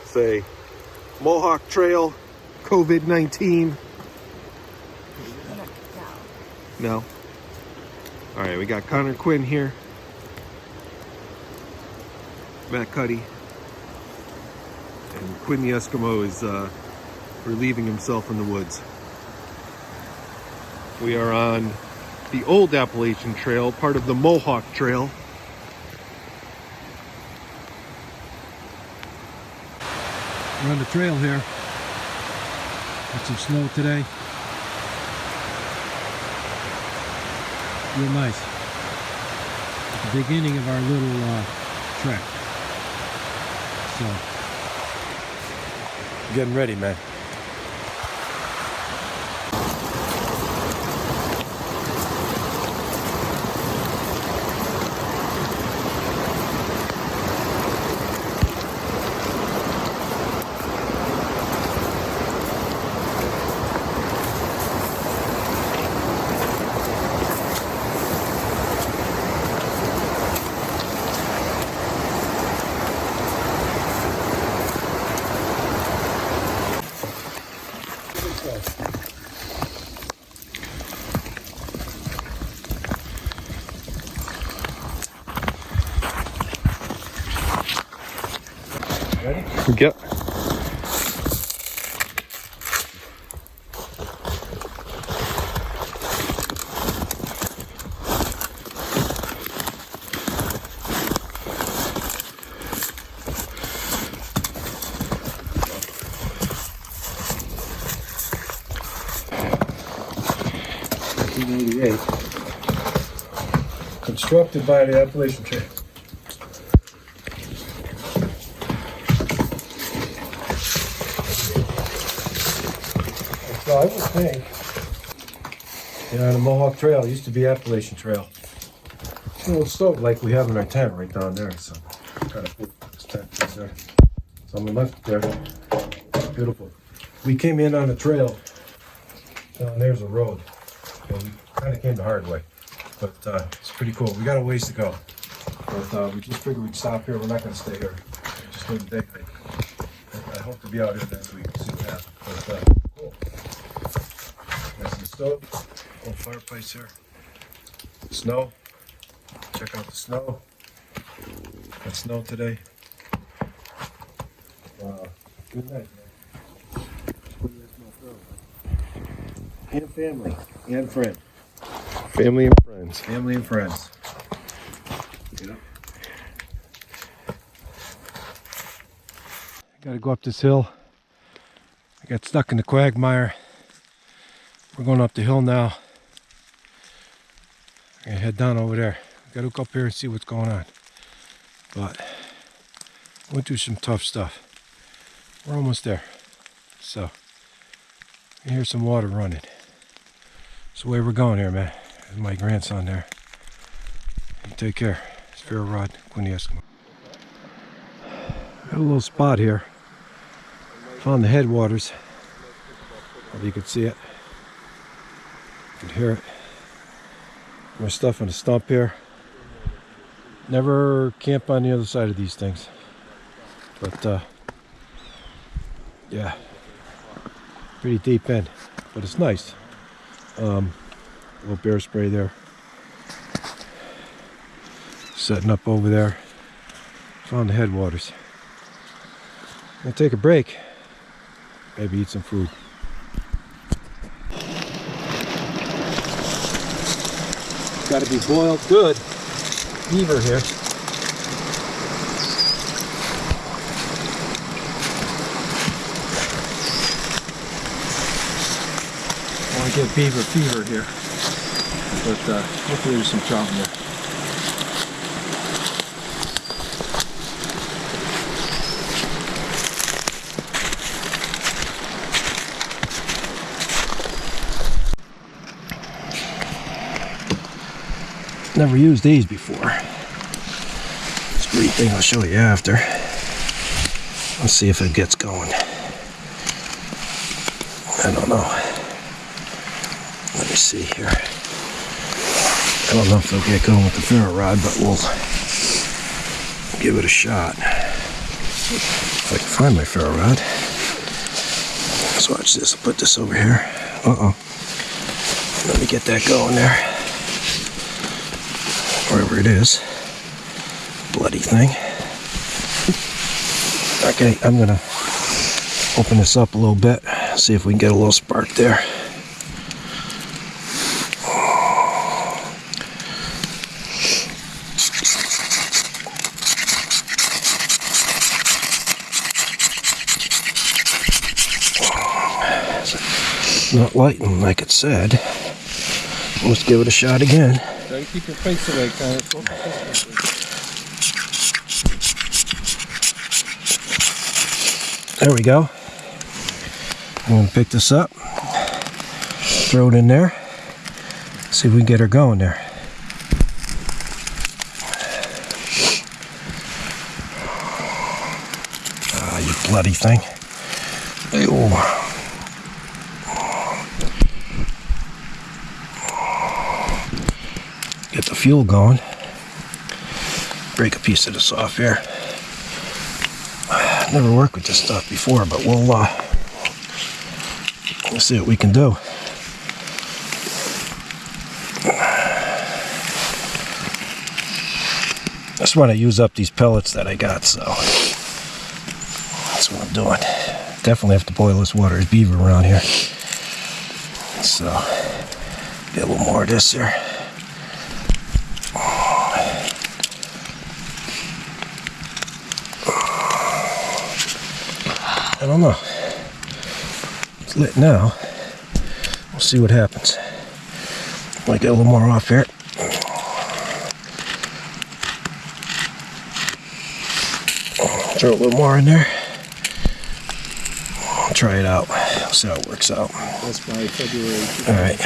say Mohawk Trail, COVID-19. No. All right, we got Connor Quinn here. Matt Cuddy. And Quinn the Eskimo is relieving himself in the woods. We are on the old Appalachian Trail, part of the Mohawk Trail. We're on the trail here. Got some snow today. Real nice. At the beginning of our little trek. So, getting ready, man. Ready? Yep. Constructed by the Appalachian Trail. So I would think, the Mohawk Trail used to be Appalachian Trail. It's a little stove like we have in our tent right down there. So kind of put this tent right there. So on the left there, beautiful. We came in on a trail. Down there's a road. And we kind of came the hard way. But it's pretty cool. We got a ways to go. But we just figured we'd stop here. We're not going to stay here. We're just doing the day thing. I hope to be out here next week and see what happens. But cool. Got some stove. Little fireplace here. Snow. Check out the snow. Got snow today. Good night, man. And family. And friends. Family and friends. Family and friends. Yeah. Gotta go up this hill. I got stuck in the quagmire. We're going up the hill now. I'm gonna head down over there. Gotta look up here and see what's going on. But went through some tough stuff. We're almost there. So I hear some water running. That's the way we're going here, man. There's my grandson there. You take care. It's Fair Rod, Quinn the Eskimo. Got a little spot here. Found the headwaters. Hope you could see it. You could hear it. My stuff on the stump here. Never camp on the other side of these things. But yeah. Pretty deep in. But it's nice. Little bear spray there. Setting up over there. Found the headwaters. Gonna take a break. Maybe eat some food. Got to be boiled good. Beaver here. I want to get beaver fever here. But hopefully there's some trout in there. Never used these before. Spray thing I'll show you after. Let's see if it gets going. I don't know. Let me see here. I don't know if they'll get going with the ferro rod, but we'll give it a shot. If I can find my ferro rod. Let's watch this. I'll put this over here. Uh-oh. Let me get that going there. Wherever it is. Bloody thing. Okay, I'm gonna open this up a little bit. See if we can get a little spark there. Not lighting like it said. Let's give it a shot again. Try to keep your face away, Connor. There we go. I'm going to pick this up, throw it in there, see if we can get her going there. Ah, you bloody thing. Ew. Get the fuel going. Break a piece of this off here. Never worked with this stuff before, but we'll see what we can do. That's when I use up these pellets that I got, so that's what I'm doing. Definitely have to boil this water. There's beaver around here, so get a little more of this here. I don't know. It's lit now. We'll see what happens. Might get a little more off here. Throw a little more in there. Try it out. We'll see how it works out. That's by February. All right.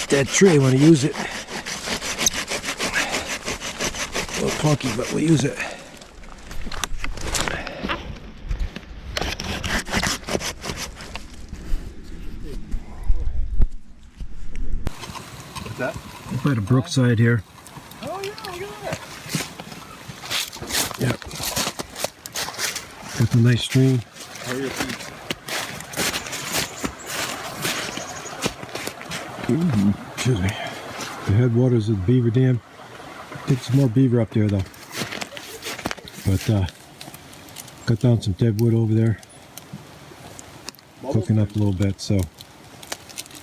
Dead tree, I want to use it. A little funky, but we'll use it. What's that? We're by the brookside here. Oh yeah, look at that. Yep. It's a nice stream. Hurry up, please. Excuse me. The headwaters of the beaver dam. I think some more beaver up there though. But cut down some dead wood over there. Cooking up a little bit, so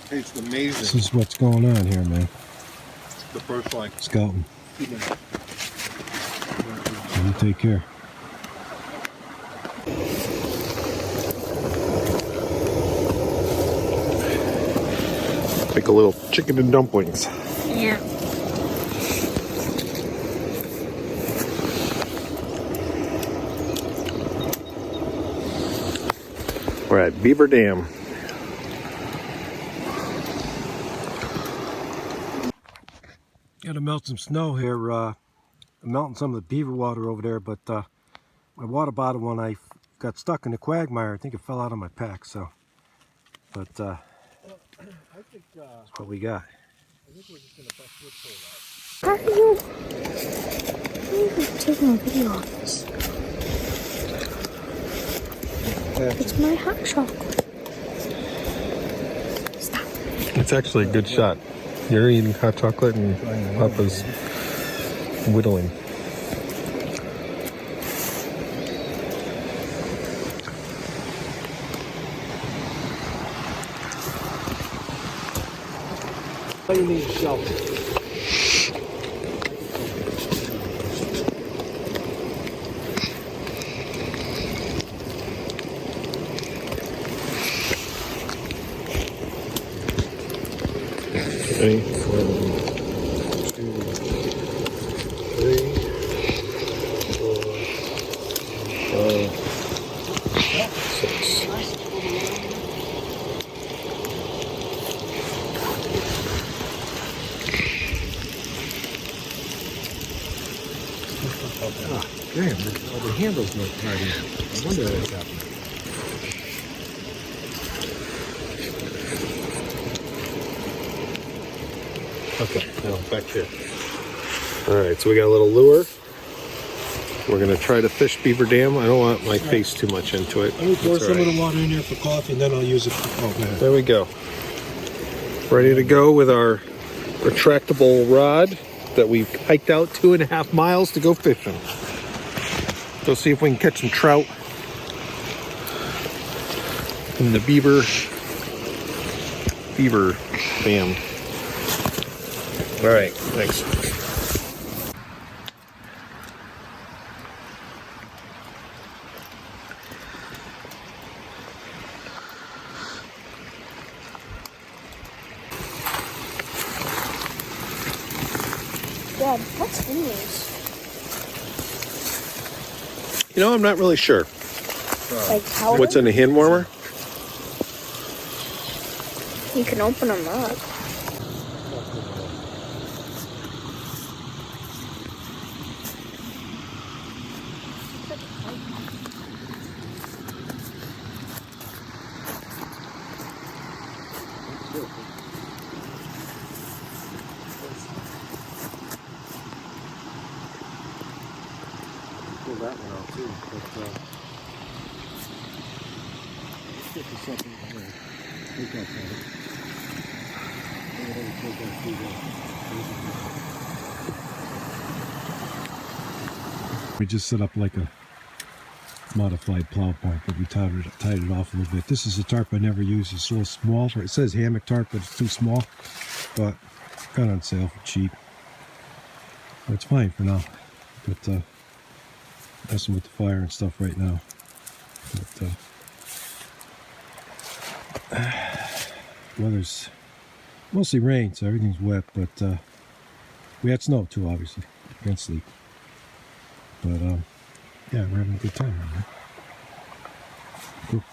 It's amazing. this is what's going on here, man. The first line. Scouting. You take care. Make a little chicken and dumplings. Yeah. We're at Beaver Dam. Gotta melt some snow here. I'm melting some of the beaver water over there, but my water bottle, when I got stuck in the quagmire, I think it fell out of my pack, so. But that's what we got. How are you taking a video of this? It's my hot chocolate. Stop. It's actually a good shot. You're eating hot chocolate and Papa's whittling. All you need is shovel. Ready? 1, 2, 3, 4, 5, 6. Ah, damn, the handle's not tight. I wonder what's happening. Okay, now back here. Alright, so we got a little lure. We're going to try to fish Beaver Dam. I don't want my face too much into it. Let me pour That's some all right. of the water in there for coffee, and then I'll use it for... Oh, go ahead. There we go. Ready to go with our retractable rod that we've hiked out 2.5 miles to go fishing. Go see if we can catch some trout in the Beaver Dam. All right, thanks. Dad, what's in these? You know, I'm not really sure. Like powder? What's in a hand warmer? You can open them up. Pull that one out too, but get you something here. Take that thing. Take that through there. We just set up like a modified plow point, but we tied it off a little bit. This is a tarp I never use. It's so small. It says hammock tarp, but it's too small. But got on sale for cheap. But it's fine for now. But messing with the fire and stuff right now. But weather's mostly rain, so everything's wet. But we had snow too, obviously. Can't sleep. But yeah, we're having a good time right now. Cool.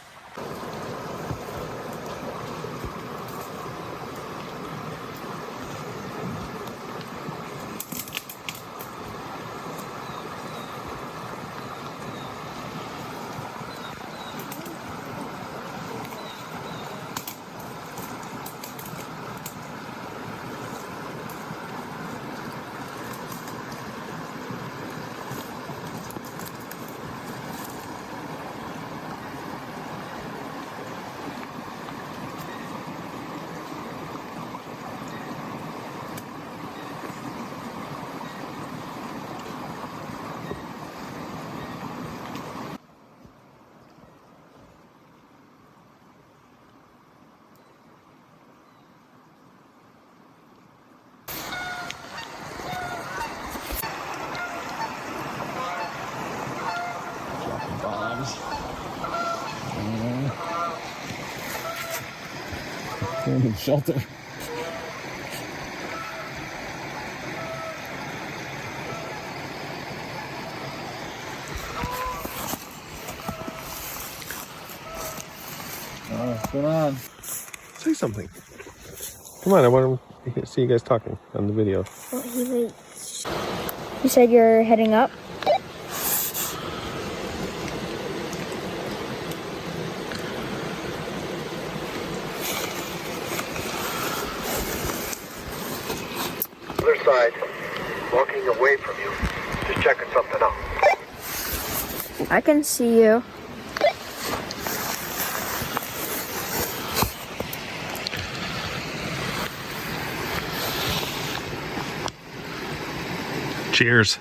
Shelter. What's going on? Say something. Come on, I want to see you guys talking on the video. Well, you said you're heading up? Other side, walking away from you, just checking something out. I can see you. Cheers.